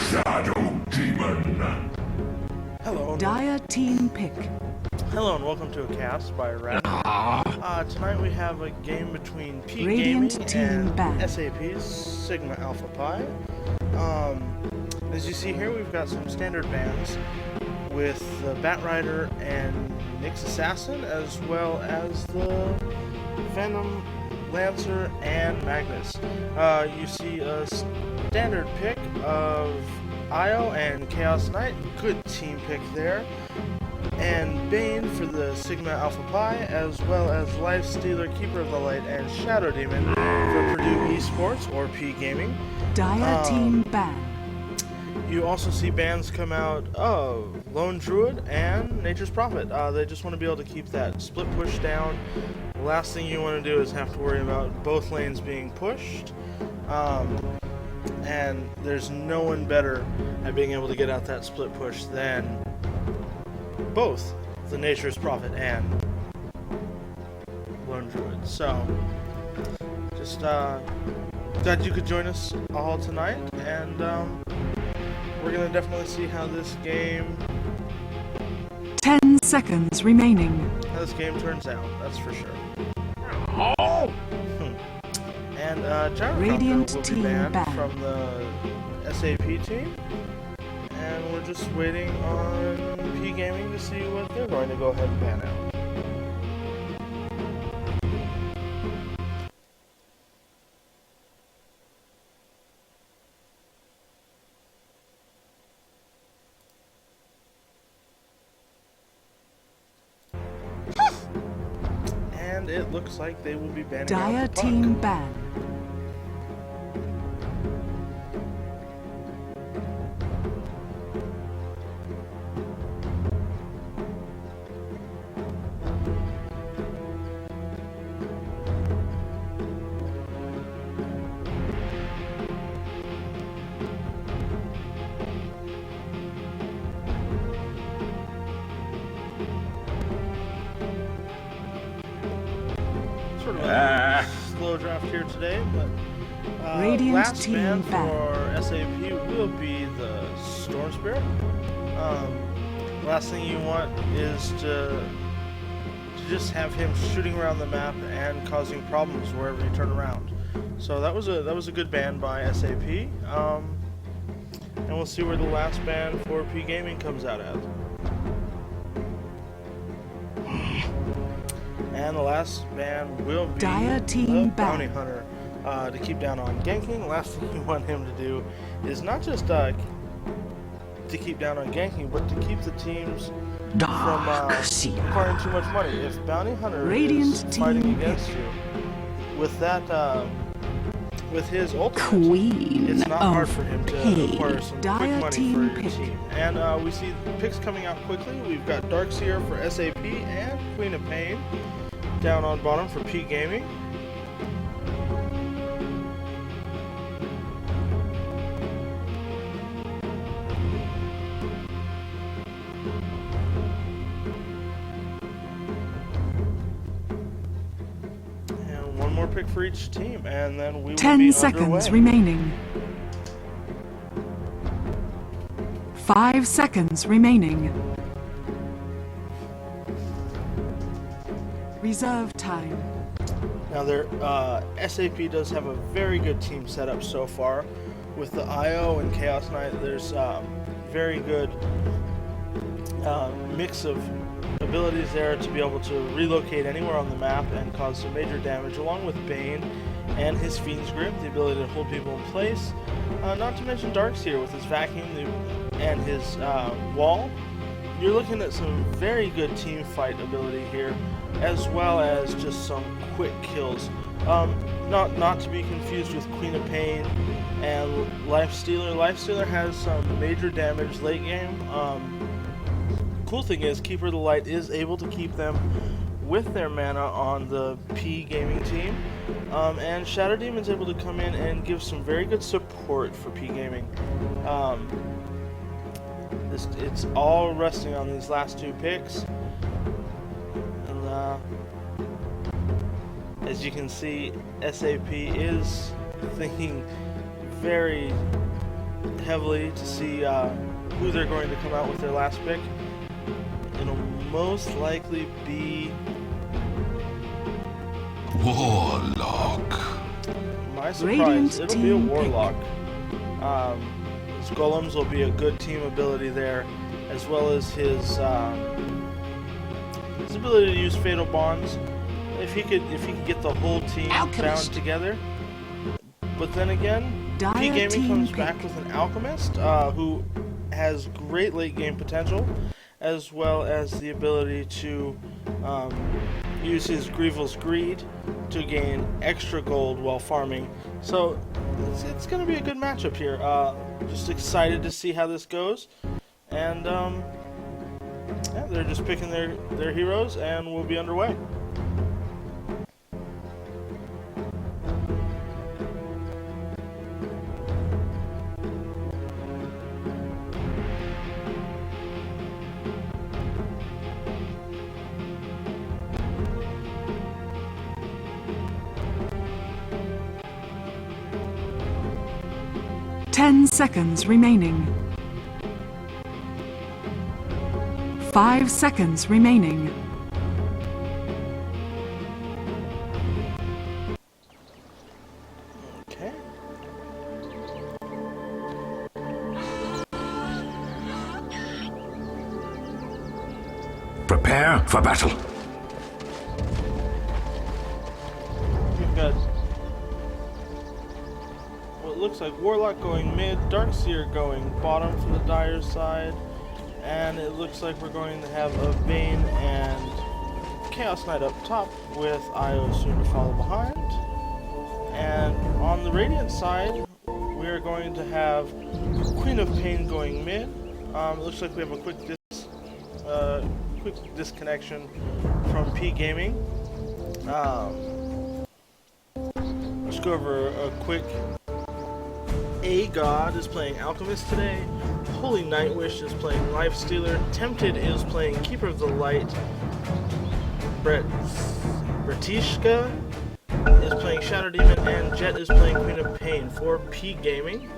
Shadow Demon. Hello. Dire team pick. Hello and welcome to a cast by Radnor. Tonight we have a game between P Radiant Gaming team and ban. SAP's Sigma Alpha Pi. As you see here, we've got some standard bans with the Batrider and Nyx Assassin, as well as the Venom Lancer and Magnus. You see a standard pick of Io and Chaos Knight, good team pick there, and Bane for the Sigma Alpha Pi, as well as Life Stealer, Keeper of the Light, and Shadow Demon for Purdue Esports or P Gaming. Dire team ban. You also see bans come out of Lone Druid and Nature's Prophet. They just want to be able to keep that split push down. The last thing you want to do is have to worry about both lanes being pushed. And there's no one better at being able to get out that split push than both the Nature's Prophet and Lone Druid. So, just glad you could join us all tonight, and we're going to definitely see how this game 10 seconds remaining. turns out, that's for sure. Oh! And Radiant Gyroconker will be team banned ban. from the SAP team. And we're just waiting on P Gaming to see what they're going to go ahead and ban out. And it looks like they will be banning out Dire the puck. team ban. Sort of a slow draft here today, but Radiant last team ban ban. for SAP will be the Storm Spirit. Last thing you want is to just have him shooting around the map and causing problems wherever you turn around. So that was a good ban by SAP, and we'll see where the last ban for P Gaming comes out at. And the last ban will be Dire team the ban. Bounty Hunter to keep down on ganking. Last thing you want him to do is not just to keep down on ganking, but to keep the teams from acquiring too much money. If Bounty Hunter Radiant is team fighting pick. against you, with that, with his ultimate, Queen it's not hard of for him to Pain. acquire some Dire quick money team for your pick. team. And we see picks coming out quickly. We've got Darkseer for SAP and Queen of Pain down on bottom for P Gaming. And one more pick for each team, and then we will 10 be seconds underway. remaining. 5 seconds remaining. Reserve time. Now, SAP does have a very good team setup so far. With the IO and Chaos Knight, there's very good mix of abilities there to be able to relocate anywhere on the map and cause some major damage, along with Bane and his Fiend's Grip, the ability to hold people in place. Not to mention Darkseer with his vacuum and his wall. You're looking at some very good team fight ability here, as well as just some quick kills. Not to be confused with Queen of Pain and Life Stealer. Life Stealer has some major damage late game. Cool thing is, Keeper of the Light is able to keep them with their mana on the P Gaming team, and Shadow Demon's able to come in and give some very good support for P Gaming. It's all resting on these last two picks, and as you can see, SAP is thinking very heavily to see who they're going to come out with their last pick. It'll most likely be Warlock. my surprise. Radiant It'll be a team Warlock. His golems will be a good team ability there, as well as his ability to use fatal bonds. If he could get the whole team bound together. But then again, Dire P Gaming team comes pick. back with an Alchemist who has great late game potential, as well as the ability to use his Grievel's Greed to gain extra gold while farming. So it's going to be a good matchup here. Just excited to see how this goes. And yeah, they're just picking their heroes, and we'll be underway. Ten seconds remaining. 5 seconds remaining. Okay. Prepare for battle. We've got what looks like Warlock going mid, Darkseer going bottom for the Dire side, and it looks like we're going to have a Bane and Chaos Knight up top with Io soon to follow behind. And on the Radiant side, we are going to have Queen of Pain going mid. It looks like we have a quick disconnection from P Gaming. Let's go over a quick. A God is playing Alchemist today. Holy Nightwish is playing Lifestealer. Tempted is playing Keeper of the Light. Bratishka is playing Shadow Demon, and Jet is playing Queen of Pain for P Gaming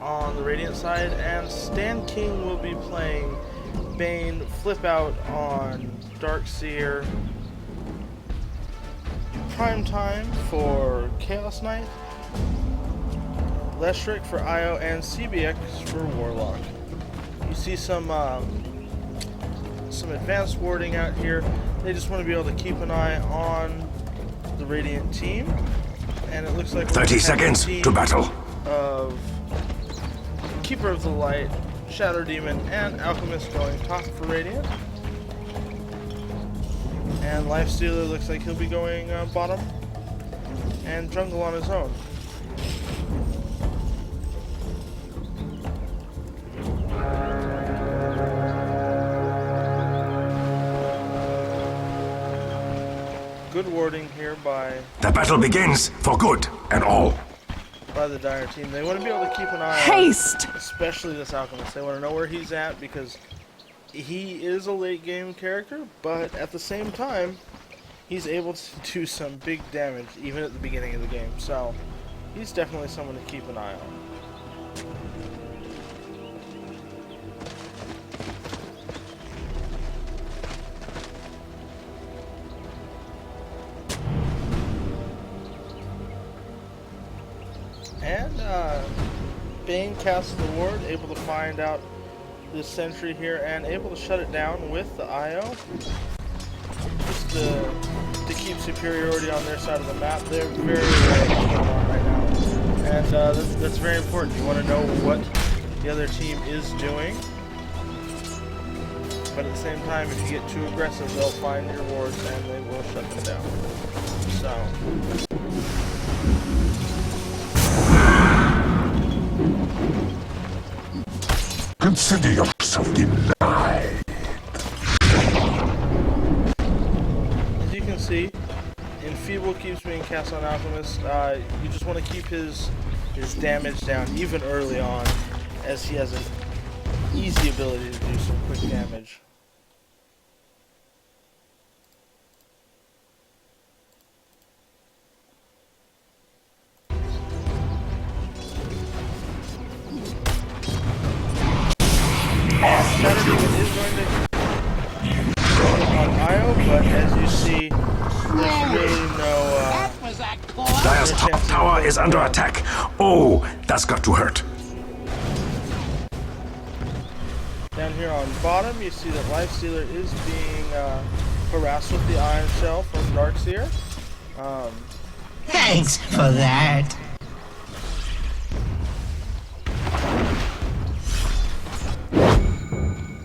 on the Radiant side, and Stan King will be playing Bane. Flip out on Darkseer. Prime time for Chaos Knight. Leshric for Io, and CBX for Warlock. You see some advanced warding out here. They just want to be able to keep an eye on the Radiant team, and it looks like 30 seconds to battle. Of Keeper of the Light, Shadow Demon, and Alchemist going top for Radiant, and Lifestealer looks like he'll be going bottom, and Jungle on his own. Good warding here by The battle begins for good and all. the Dire team. They want to be able to keep an eye on, Haste! especially this Alchemist. They want to know where he's at, because he is a late game character, but at the same time, he's able to do some big damage even at the beginning of the game. So he's definitely someone to keep an eye on. And Bane casts the ward, able to find out this sentry here and able to shut it down with the IO. Just to keep superiority on their side of the map. They're very aware of what's going on right now. And that's very important. You want to know what the other team is doing. But at the same time, if you get too aggressive, they'll find your wards and they will shut them down. So Consider yourself denied. as you can see, Enfeeble keeps being cast on Alchemist. You just want to keep his damage down even early on, as he has an easy ability to do some quick damage. Shatter Demon is going to on Io, but as you see, there's really no. Dire's top tower is under attack. Oh, that's got to hurt. Down here on bottom, you see that Lifestealer is being harassed with the Iron Shell from Darkseer. Thanks for that.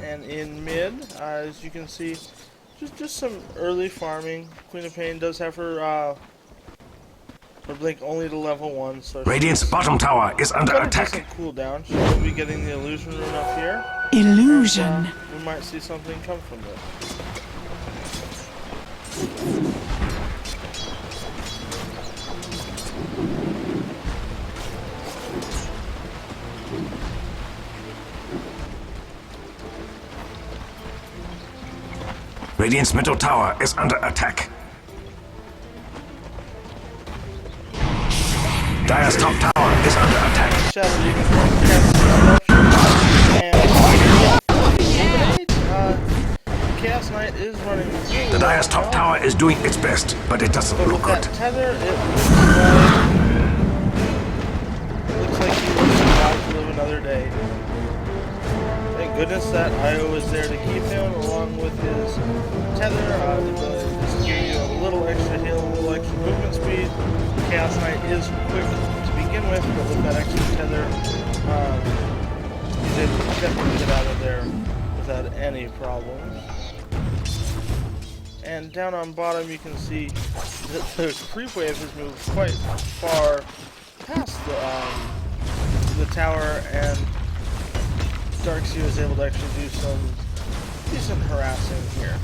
And in mid, as you can see, just some early farming. Queen of Pain does have her blink only to level 1, so Radiant's bottom tower is under got a attack. decent cooldown. She will be getting the illusion rune up here. Illusion. And, we might see something come from this. Radiant's middle tower is under attack. Dire's top tower is under attack. Shadow Demon cast and Chaos Knight is running really The Dire's top well. tower is doing its best, but it doesn't But look with good. that tether, it looks like he will survive to live another day. Thank goodness that Io is there to keep him, along with his tether. The ability to just give you a little extra heal, a little extra movement speed. Chaos Knight is quick to begin with, but with that extra tether, he's able to definitely get out of there without any problems. And down on bottom, you can see that the creep wave has moved quite far past the tower, and Darkseer is able to actually do some decent harassing here.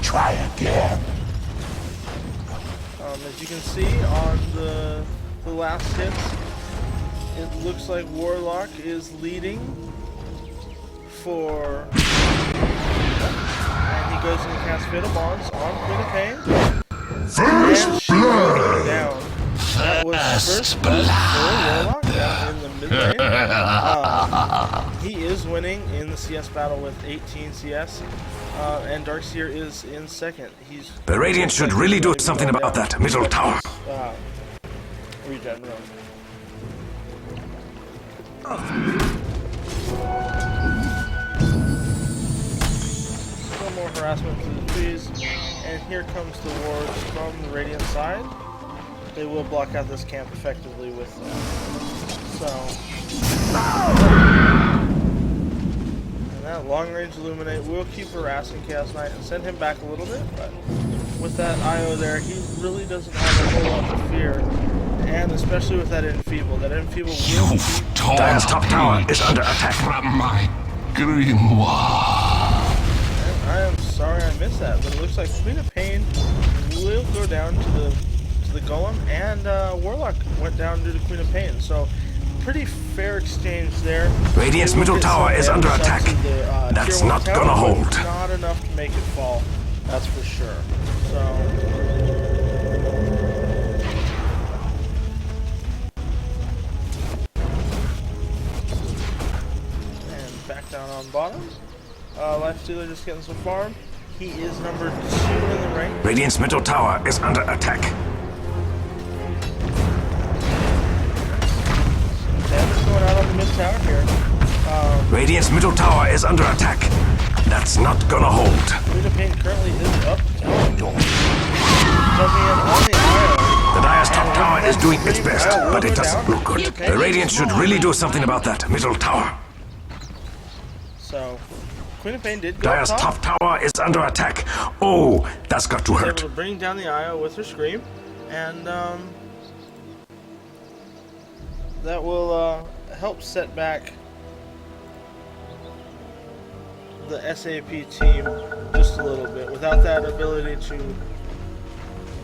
Try again. As you can see on the last hits, it looks like Warlock is leading for, and he goes and casts Fatal Bonds on Queen of Pain, and she goes down. That was first blood for Warlock down in the mid lane. He is winning in the CS battle with 18 CS, and Darkseer is in second. The Radiant should really do something about that middle tower. Regen run. Still more harassment through the trees, and here comes the wards from the Radiant side. They will block out this camp effectively with them. And that long-range Illuminate will keep harassing Chaos Knight and send him back a little bit, but with that IO there, he really doesn't have a whole lot to fear. And especially with that Enfeeble. That Enfeeble will keep... Dire's top tower is under attack. From my grimoire. And I am sorry I missed that, but it looks like Queen of Pain will go down to the Golem, and Warlock went down to the Queen of Pain. So, pretty fair exchange there. Radiant's middle tower is under attack. That's Tier 1 not tower, gonna but hold. Not enough to make it fall, that's for sure. So... back down on bottom. Lifestealer just getting some farm. He is number 2 in the rank. Radiant's middle tower is under attack. Damage going out on the mid tower here. Radiant's middle tower is under attack. That's not gonna hold. Queen of Pain currently is up. Jumping in on the Iron. The Dire's top tower is doing its best, but it doesn't look good. The Radiant should really do something about that middle tower. So, Queen of Pain did go Dire's top tower is under attack. Oh, that's got to Able hurt. to bring down the IO with her Scream, and that will help set back the SAP team just a little bit. Without that ability to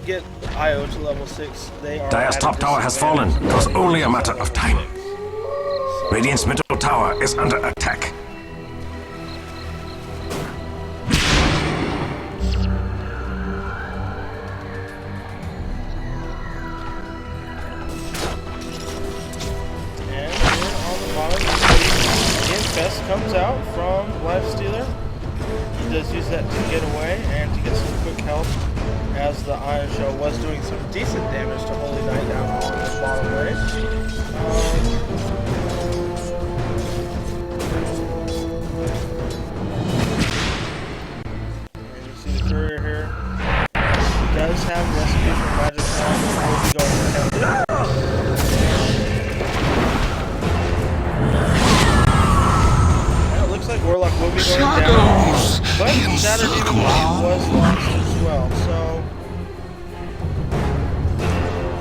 get IO to level 6, they are Dire's at a top tower has fallen. disadvantage. It was only a matter of time. Radiant's middle tower is under attack. And comes out from Lifestealer. He does use that to get away and to get some quick help, as the Iron Shell was doing some decent damage to Holy Knight down on the bottom lane. And you see the courier here. He does have recipe for magic time. We'll be going to attempt it. And it looks like Warlock will be going down, but Shattered Demon was lost as well. So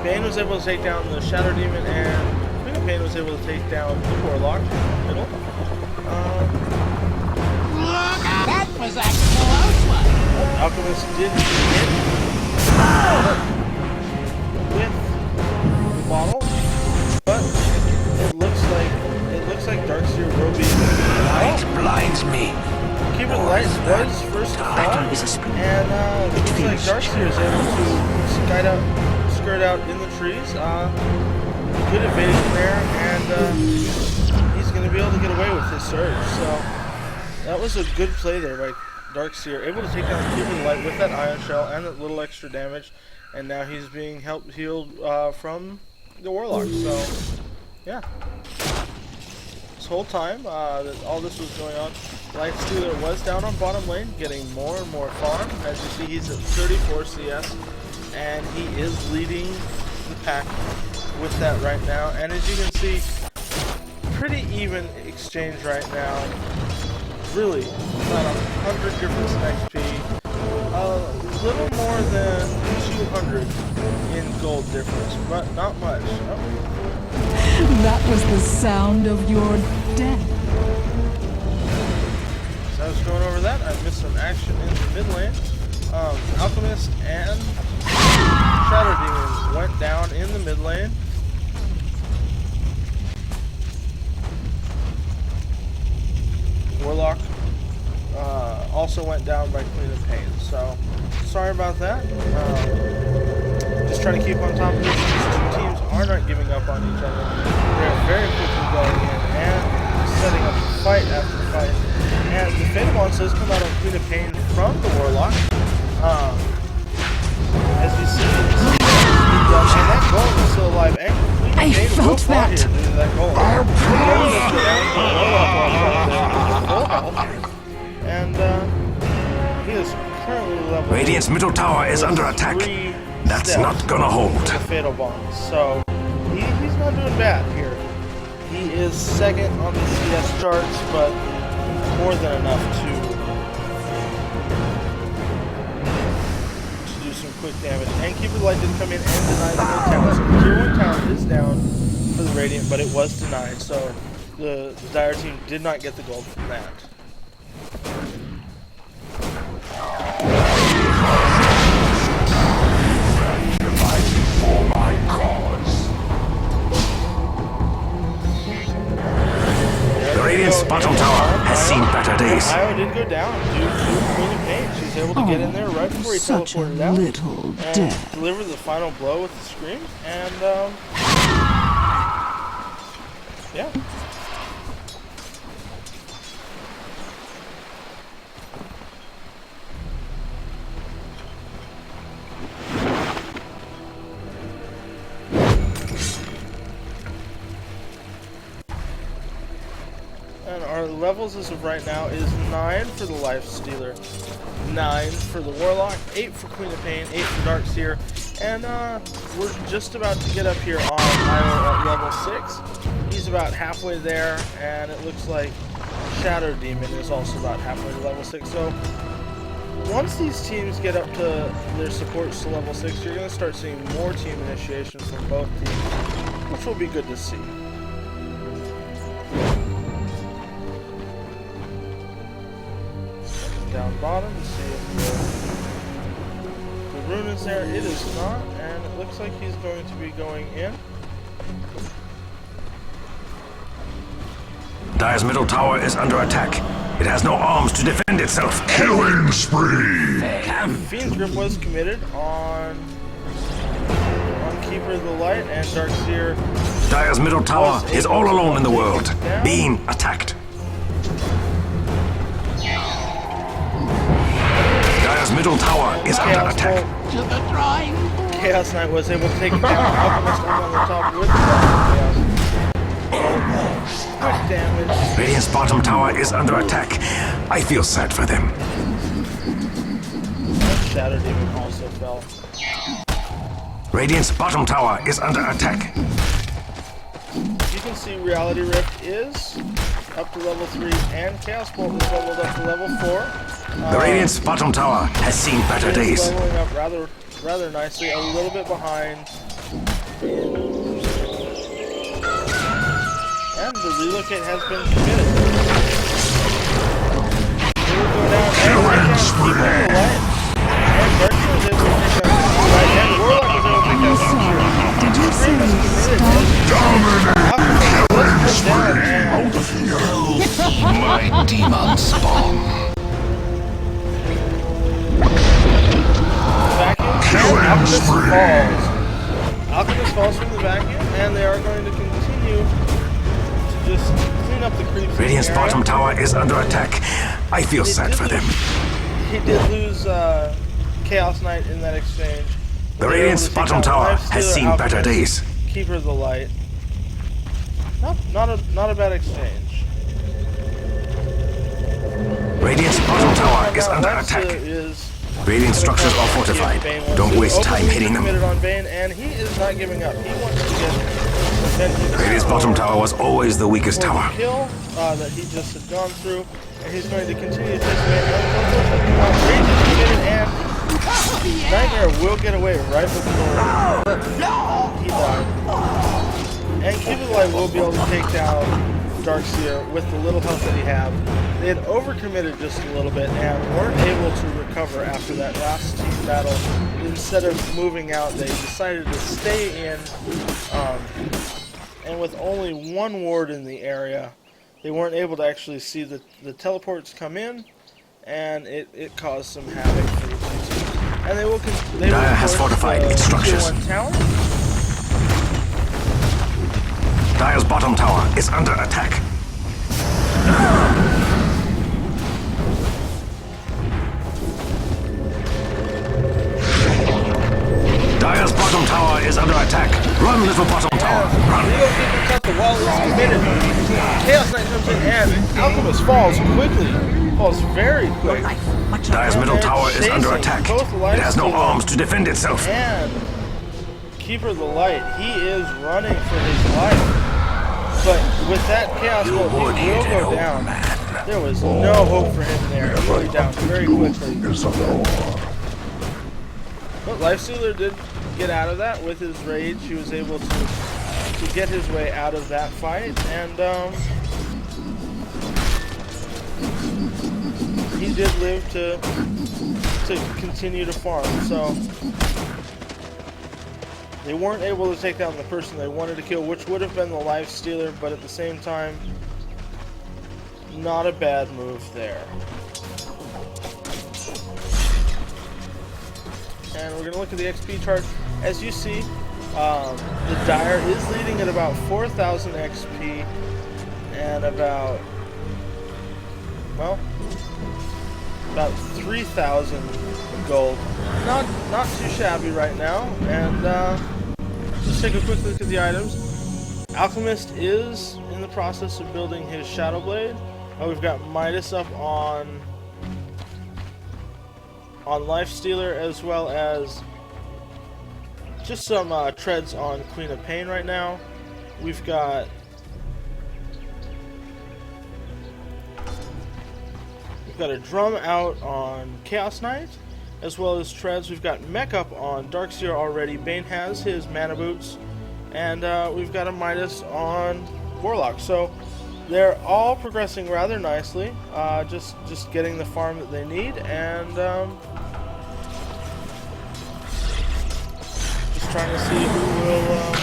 Bane was able to take down the Shadow Demon, and Queen of Pain was able to take down the Warlock in the middle. That was a close one. Alchemist did hit with the bottle, but it looks like Darkseer will be Light blinds me. Keeper of the Light was first to fall, and it looks like Darkseer is able to skirt out in the trees. Good evasion there, and he's going to be able to get away with his surge. So that was a good play there by Darkseer, able to take down Keeper of the Light with that Iron Shell and that little extra damage, and now he's being healed from the Warlock. So yeah, this whole time that all this was going on, Lifestealer was down on bottom lane, getting more and more farm. As you see, he's at 34 CS, and he is leading the pack with that right now. And as you can see, pretty even exchange right now. Really, about 100 difference in XP, a little more than 200 in gold difference, but not much. That was the sound of your death. So I was going over that. I missed some action in the mid lane. Alchemist and Shadow Demon went down in the mid lane. Warlock also went down by Queen of Pain. So sorry about that. Just trying to keep on top of this. These two teams are not giving up on each other. They're very quickly going in and setting up fight after fight. And the Fatal Bonds does come out on Queen of Pain from the Warlock. As we see, and that goal is still alive. And Queen of I Pain felt will fall that. here due to that goal. And he is currently level. Radiant's middle tower is under attack. That's not gonna hold. The Fatal Bonds. So he's not doing bad here. He is second on the CS charts, but more than enough to do some quick damage. And Keeper of the Light did come in and deny the whole tower. So the tier 1 tower is down for the Radiant, but it was denied. So the Dire team did not get the gold from that. The Radiant's bottom tower has seen better days. Io did go down due to Queen of Pain. She's able to get in there right before he Such a teleported out little and death. deliver the final blow with the scream. And yeah. And our levels as of right now is 9 for the Lifestealer, 9 for the Warlock, 8 for Queen of Pain, 8 for Darkseer, and we're just about to get up here on Io at level 6. He's about halfway there, and it looks like Shadow Demon is also about halfway to level 6. So once these teams get up to their supports to level 6, you're going to start seeing more team initiation from both teams, which will be good to see. Down bottom to see if the rune is there. It is not, and it looks like he's going to be going in. Dire's middle tower is under attack. It has no arms to defend itself. Killing spree! Fiend's Grip was committed on Keeper of the Light, and Darkseer Dire's middle tower is all alone in the world, being attacked. Dire's middle tower is under Chaos attack. Bolt. To the drawing board. Chaos Knight was able to take it down. Alchemist on the top with the Chaos. Quick damage. Radiant's bottom tower is under attack. I feel sad for them. Shadow Demon also fell. Radiant's bottom tower is under attack. You can see Reality Rift is up to level 3, and Chaos Bolt is leveled up to level 4. The Radiant's bottom tower has seen better It's days. leveling up rather nicely, a little bit behind. And the relocate has been committed. They will go down and keep the light. And Darkseer is able to take down the light, and Warlock is able to take down Darkseer. Did you say stop? My demon spawn. Alchemist falls. Alchemist falls from the vacuum, and they are going to continue to just clean up the creeps. Radiant's bottom tower is under attack. I feel sad for them. He did lose Chaos Knight in that exchange. The Radiant's bottom tower has seen better days. Keeper of the Light. Not a bad exchange. Radiant's bottom tower is under attack. Radiant structures are fortified. Don't waste time hitting them. On Bane, and he is not giving up. He wants to get vengeance. Radiant's bottom tower was always the weakest For the tower. kill that he just had gone through, and he's going to continue to take Bane. Rage is committed, and Nightmare will get away right before he died. And Keeper of the Light will be able to take down Darkseer with the little health that he had. They had overcommitted just a little bit and weren't able to recover after that last team battle. Instead of moving out, they decided to stay in, and with only one ward in the area, they weren't able to actually see the teleports come in, and it caused some havoc for the team. And they will Dire has fortified its structures. Dire's bottom tower is under attack. Dire's bottom tower is under attack. Run, little bottom tower. Run. The wall is committed. Chaos Knight comes in and Alchemist falls quickly. Falls very quick. Dire's middle tower is under attack. It has no arms to defend itself. And Keeper of the Light, he is running for his life. But with that Chaos Bolt, he will go down. There was no hope for him there. He went down very quickly. But Lifestealer did get out of that with his rage. He was able to get his way out of that fight, and he did live to continue to farm. So they weren't able to take down the person they wanted to kill, which would have been the Lifestealer, but at the same time, not a bad move there. And we're going to look at the XP chart. As you see, the Dire is leading at about 4,000 XP and about 3,000 gold. Not too shabby right now. And let's take a quick look at the items. Alchemist is in the process of building his Shadow Blade. We've got Midas up on Lifestealer, as well as just some treads on Queen of Pain right now. We've got a drum out on Chaos Knight, as well as treads. We've got mech up on Darkseer already. Bane has his mana boots, and we've got a Midas on Warlock. So they're all progressing rather nicely. Just getting the farm that they need, and just trying to see who will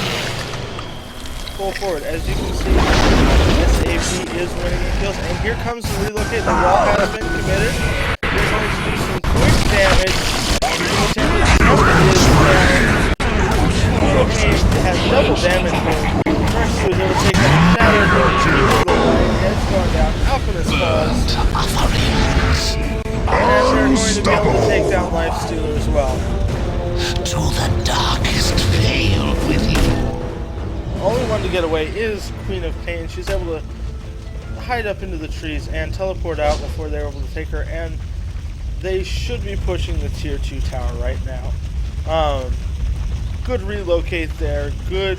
pull forward. As you can see, SAP is winning the kills, and here comes the relocate. The wall has been committed. They're going to do some quick damage. It has double damage. First, he was able to take that shadow. Head's going down. Alchemist falls. And they're going to be able to take down Lifestealer as well. To the darkest veil with you. Only one to get away is Queen of Pain. She's able to hide up into the trees and teleport out before they're able to take her, and they should be pushing the tier 2 tower right now. Good relocate there, good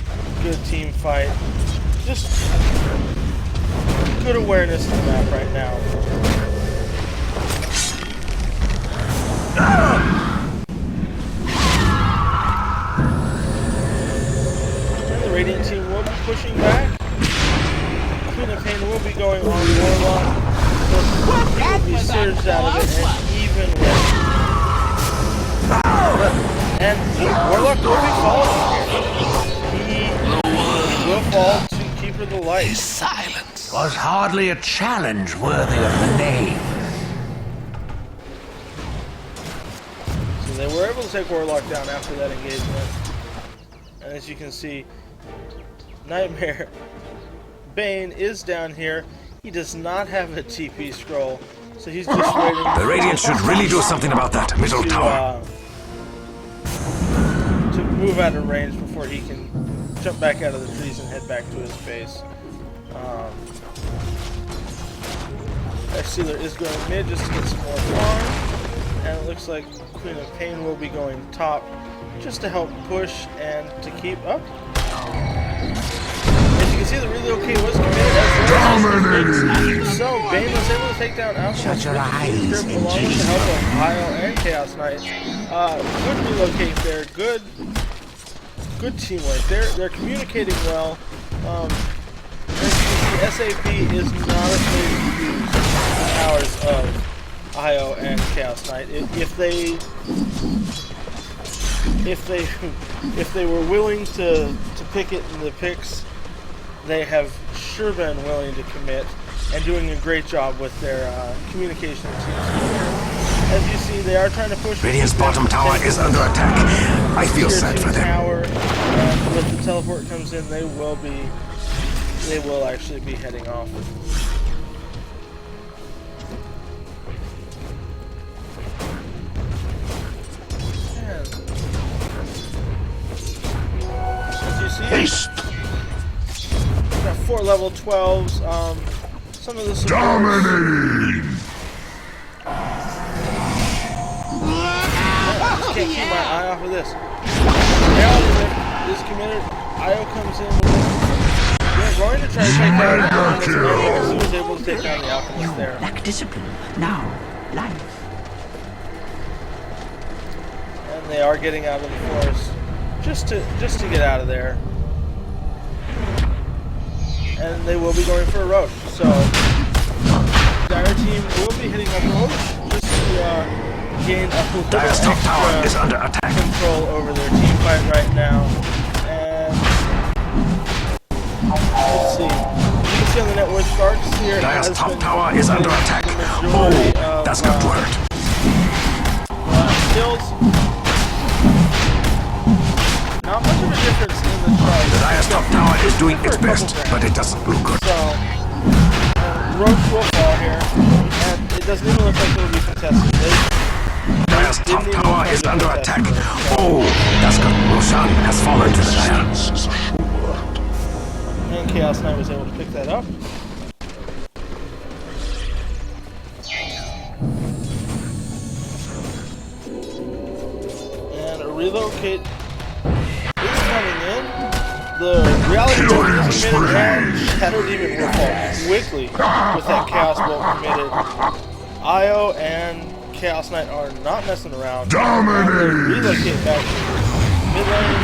team fight, just good awareness of the map right now. And the Radiant team will be pushing back. Queen of Pain will be going on Warlock, but he will be surged out of it, and even with and Warlock will be falling here. He will fall to Keeper the Light. His silence was hardly a challenge worthy of the name. So they were able to take Warlock down after that engagement. And as you can see, Nightmare Bane is down here. He does not have a TP scroll, so he's just waiting. The Radiant should really do something about that middle tower. To move out of range before he can jump back out of the trees and head back to his base. Lifestealer is going mid just to get some more farm, and it looks like Queen of Pain will be going top just to help push and to keep up. As you can see, the relocate was committed. So Bane was able to take down Alchemist Shut your eyes, along with the help of Io and Chaos Knight. Good relocate there. Good teamwork. They're communicating well. As you can see, SAP is not afraid to use the powers of Io and Chaos Knight. If they were willing to pick it in the picks, they have sure been willing to commit and doing a great job with their communication teams. As you see, they are trying to push. Radiant's bottom tower is under attack. I feel sad for them. Tower, and when the teleport comes in, they will actually be heading off. As you see, Haste. got 4 level 12s. Some of the supports. Dominating. Just can't keep my eye off of this. Now is committed. Io comes in. They're going to try to take down the Alchemist. And he was able to take down the Alchemist there. Lack discipline. Now, life. And they are getting out of the forest just to get out of there. And they will be going for a roach. So Dire team will be hitting up roach just to gain a little Dire's top tower is extra under attack. control over their team fight right now. And let's see. You can see on the net where Starks here. Dire's has top been tower is under getting attack. the Oh, majority of, that's got word. kills. Not much of a difference in the charge. The Dire's top tower is doing its best, but it doesn't look good. So, Roach will fall here, and it doesn't even look like it will be contested. Dire's top tower is under attack. Oh, that's good. Roshan has fallen to the Dire. And Chaos Knight was able to pick that up. And a relocate is coming in. The reality bomb is committed, and Shadow Demon will fall quickly with that Chaos Bolt committed. Io and Chaos Knight are not messing around. Dominating! Relocate back to mid lane.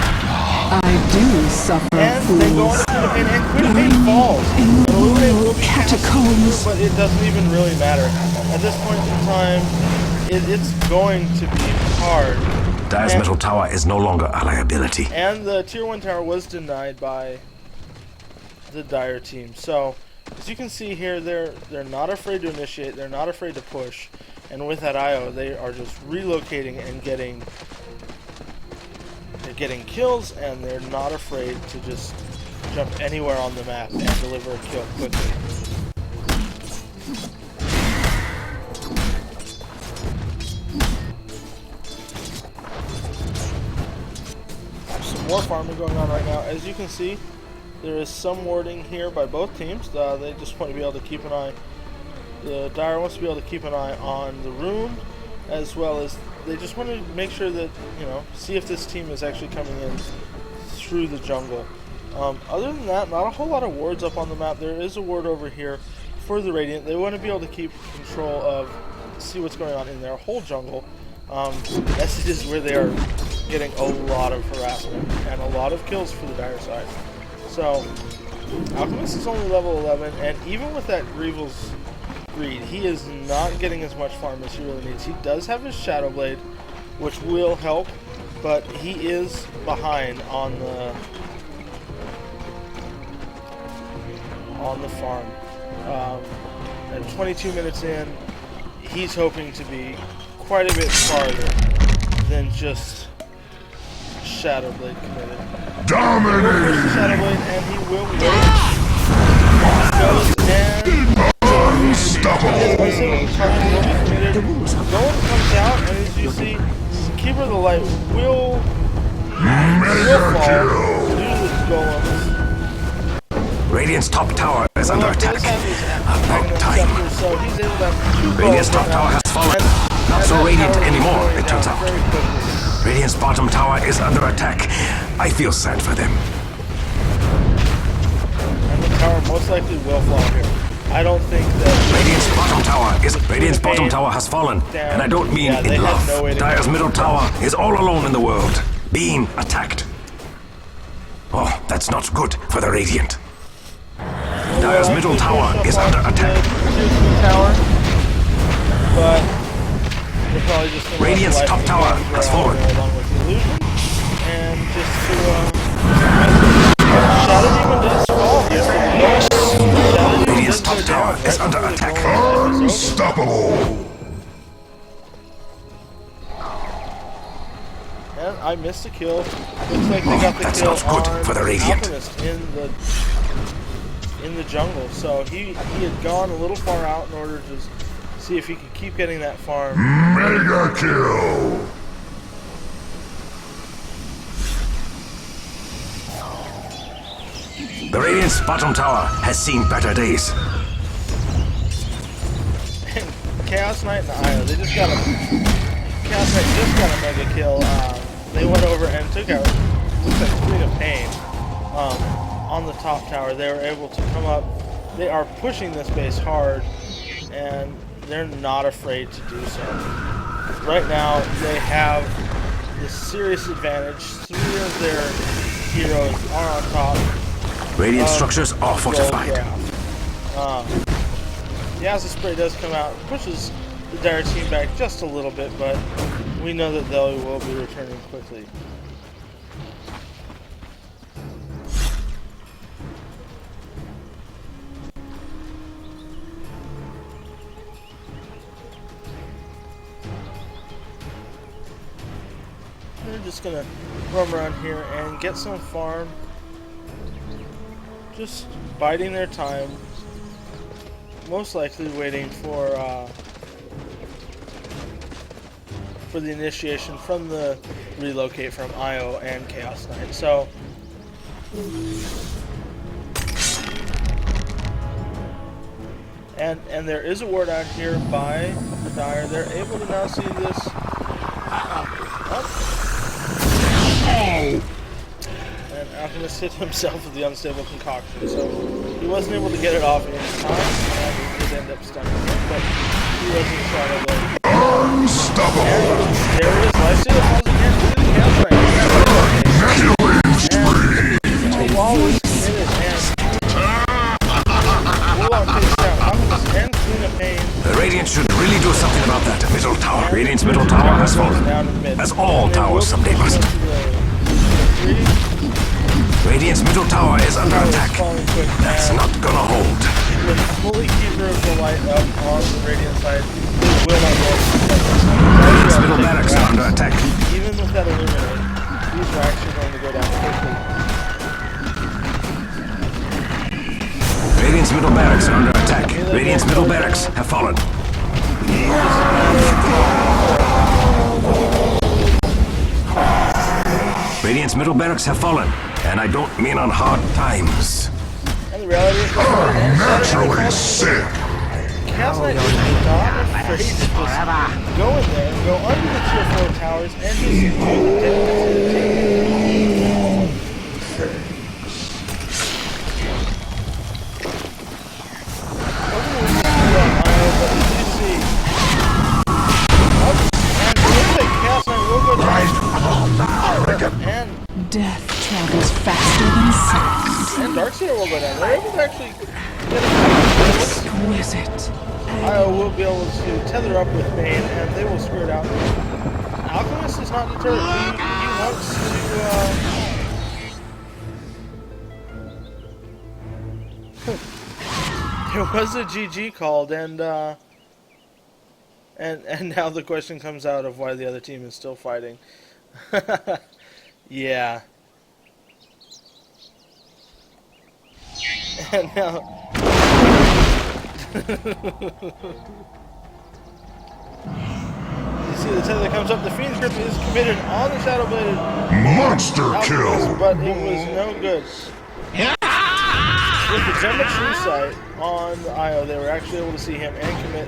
I do suffer And they go on fools. to Queen of Pain, and Queen of Pain falls. In the And Illuminate will royal be cast catacombs. through, but it doesn't even really matter. At this point in time, it's going to be hard. Dire's middle tower is no longer a liability. And the tier 1 tower was denied by the Dire team. So, as you can see here, they're not afraid to initiate, they're not afraid to push. And with that IO, they are just relocating and getting kills, and they're not afraid to just jump anywhere on the map and deliver a kill quickly. more farming going on right now. As you can see, there is some warding here by both teams. They just want to be able to keep an eye. The Dire wants to be able to keep an eye on the rune, as well as they just want to make sure that, you know, see if this team is actually coming in through the jungle. Other than that, not a whole lot of wards up on the map. There is a ward over here for the Radiant. They want to be able to keep control of, see what's going on in their whole jungle. As it is where they are getting a lot of harassment and a lot of kills for the Dire side. So, Alchemist is only level 11, and even with that Greevil's Greed, he is not getting as much farm as he really needs. He does have his Shadow Blade, which will help, but he is behind on the farm. And 22 minutes in, he's hoping to be quite a bit farther than just Shadow Blade committed. Dominating! Shadow Blade, and he will win. He goes and Unstoppable! Golem comes out, and as you see, Keeper of the Light will fall due to the golems. Radiant's top tower is under attack. About time. So he's able to have 2 Radiant's golems top tower now, has fallen. and Not so that radiant tower is anymore, going it turns down out. very quickly. Radiant's bottom tower is under attack. I feel sad for them. And the tower most likely will fall here. I don't think that Radiant's bottom tower has fallen, and I don't mean they in have love. no way to Dire's go. middle tower is all alone in the world, being attacked. Oh, that's not good for the Radiant. Dire's middle tower is under attack. Tower, but they're probably just gonna Radiant's let the top tower lightning has round fallen. there along with the illusion, and just to Shadow Demon does fall here. Radiant's top tower is under attack. Unstoppable! And I missed a kill. Looks like they got the That's kill not good on for the Radiant. Alchemist in the jungle. So he had gone a little far out in order to see if he could keep getting that farm. Mega kill! The Radiant's bottom tower has seen better days. And Chaos Knight and Io, Chaos Knight just got a mega kill. They went over and took out, looks like Queen of Pain on the top tower. They were able to come up. They are pushing this base hard, and they're not afraid to do so. Right now, they have the serious advantage. 3 of their heroes are on top. Radiant structures are fortified. The acid spray does come out, pushes the Dire team back just a little bit, but we know that they will be returning quickly. They're just gonna roam around here and get some farm. Just biding their time, most likely waiting for the initiation from the relocate from Io and Chaos Knight. So and there is a ward out here by the Dire. They're able to now see this. And Alchemist hit himself with the unstable concoction, so he wasn't able to get it off in time, and he did end up stunning him, but he wasn't trying to like. Unstoppable! And there it is, Lifesteal falls again to the campsite. And the wall is committed, and Warlock takes down Alchemist and Queen of Pain. The Radiant should really do something about that middle tower. Radiant's middle tower has fallen, as all towers someday must. Radiant's middle tower is under attack. That's not gonna hold. With fully Keeper of the Light up on the Radiant side, it will not work. Radiant's middle barracks are under attack. Even with that Illuminate, these are actually going to go down quickly. Radiant's middle barracks are under attack. Radiant's middle barracks have fallen. Radiant's middle barracks have fallen, and I don't mean on hard times. And the reality is, I'm naturally sick. Chaos Knight is not afraid to just go in there, go under the tier 4 towers, and just do the damage to the Death travels faster than sound. And Darkseer will go down. They're able to actually get Exquisite. IO will be able to tether up with Bane, and they will screw it out. Alchemist is not deterred. He wants to. There was a GG called, and now the question comes out of why the other team is still fighting. Yeah. And now. You see the tether that comes up. The Fiend's Grip is committed on the Shadowbladed Monster Alchemist, kill. but it was no good. With the Gemma True Sight on IO, they were actually able to see him and commit.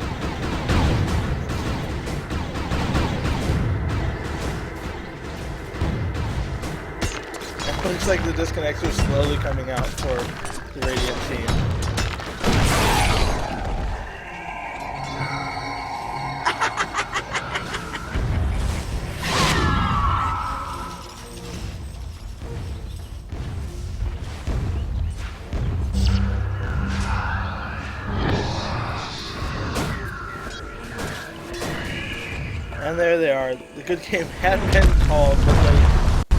Looks like the disconnects are slowly coming out for the Radiant team. And there they are. The good game had been called, but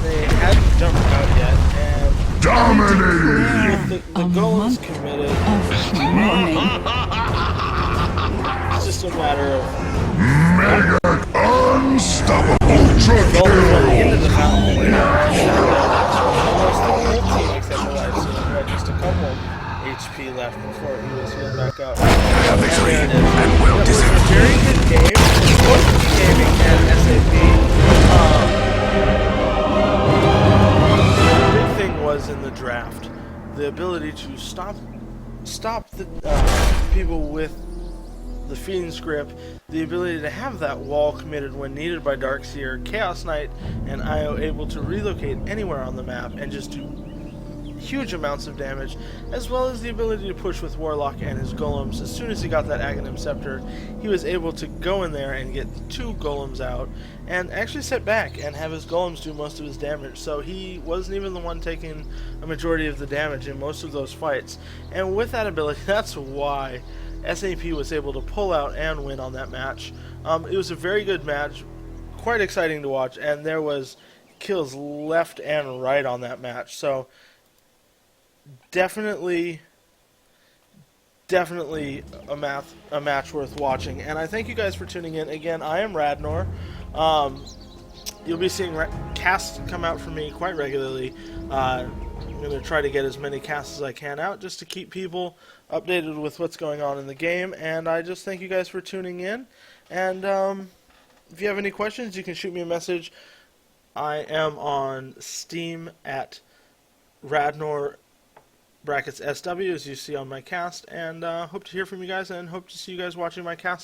they hadn't jumped out yet, and Dominating. the golem's committed. It's just a matter of Mega unstoppable. Ultra golem went into the kill. fountain. Almost the whole team except for Lifeson, who had just a couple HP left before he was healed back up. A victory, and well It was a deserved. very good game. Both gaming and SAP. The big thing was in the draft, the ability to stop the people with the Fiend's Grip, the ability to have that wall committed when needed by Darkseer, Chaos Knight, and IO able to relocate anywhere on the map and just do huge amounts of damage, as well as the ability to push with Warlock and his golems. As soon as he got that Aghanim Scepter, he was able to go in there and get 2 golems out and actually sit back and have his golems do most of his damage. So he wasn't even the one taking a majority of the damage in most of those fights. And with that ability, that's why SAP was able to pull out and win on that match. It was a very good match, quite exciting to watch, and there was kills left and right on that match. So definitely a match worth watching, and I thank you guys for tuning in. Again, I am Radnor. You'll be seeing casts come out from me quite regularly. I'm going to try to get as many casts as I can out just to keep people updated with what's going on in the game, and I just thank you guys for tuning in. And if you have any questions, you can shoot me a message. I am on Steam at Radnor _SW, as you see on my cast, and hope to hear from you guys, and hope to see you guys watching my cast